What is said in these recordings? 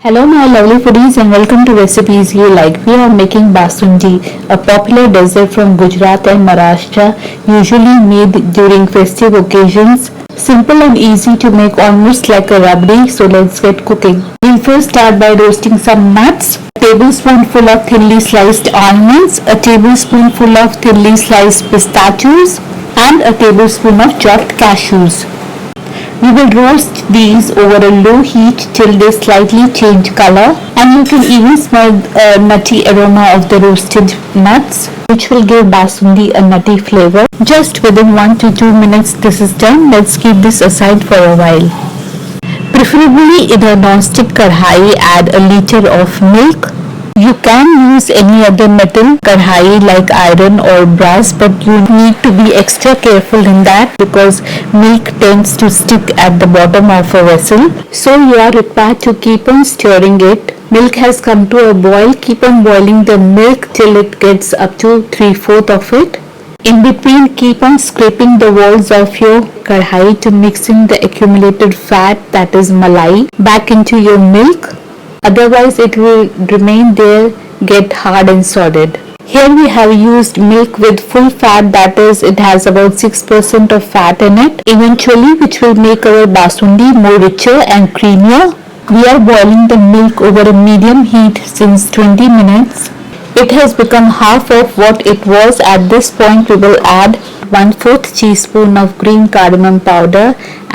Hello my lovely foodies and welcome to Recipes You Like. We are making Basundi, a popular dessert from Gujrat and Maharashtra, usually made during festive occasions. Simple and easy to make, almost like a rabdi, so let's get cooking. We'll first start by roasting some nuts. A tablespoonful of thinly sliced almonds, a tablespoonful of thinly sliced pistachios, and a tablespoon of chopped cashews. We will roast these over a low heat till they slightly change color, and you can even smell a nutty aroma of the roasted nuts, which will give Basundi a nutty flavor. Just within 1 to 2 minutes this is done. Let's keep this aside for a while. Preferably in a non-stick kadhai, add a liter of milk. You can use any other metal kadhai like iron or brass, but you need to be extra careful in that because milk tends to stick at the bottom of a vessel. So you are required to keep on stirring it. Milk has come to a boil. Keep on boiling the milk till it gets up to 3/4 of it. In between, keep on scraping the walls of your kadhai to mix in the accumulated fat, that is malai, back into your milk. Otherwise it will remain there, get hard and solid. Here we have used milk with full fat, that is, it has about 6% of fat in it eventually, which will make our basundi more richer and creamier. We are boiling the milk over a medium heat since 20 minutes. It has become half of what it was. At this point we will add 1/4 teaspoon of green cardamom powder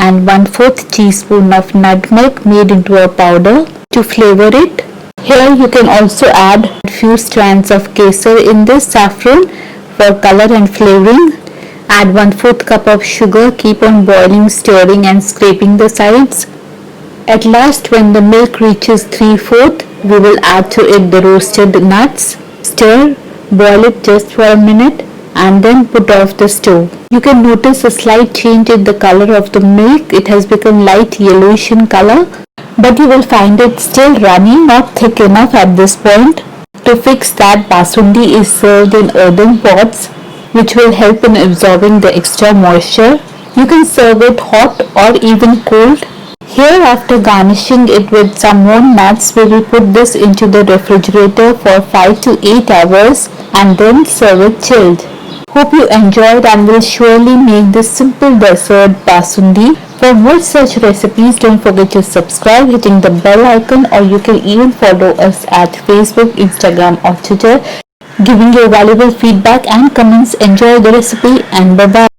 and 1/4 teaspoon of nutmeg made into a powder to flavor it. Here you can also add a few strands of Kesar in this, saffron for color and flavoring. Add 1/4 cup of sugar. Keep on boiling, stirring and scraping the sides. At last, when the milk reaches 3/4, we will add to it the roasted nuts. Stir, boil it just for a minute and then put off the stove. You can notice a slight change in the color of the milk. It has become light yellowish in color, but you will find it still runny, not thick enough at this point. To fix that, basundi is served in earthen pots, which will help in absorbing the extra moisture. You can serve it hot or even cold. Here, after garnishing it with some more nuts, we will put this into the refrigerator for 5 to 8 hours and then serve it chilled. Hope you enjoyed and will surely make this simple dessert basundi. For more such recipes, don't forget to subscribe, hitting the bell icon, or you can even follow us at Facebook, Instagram or Twitter, giving your valuable feedback and comments. Enjoy the recipe and bye-bye.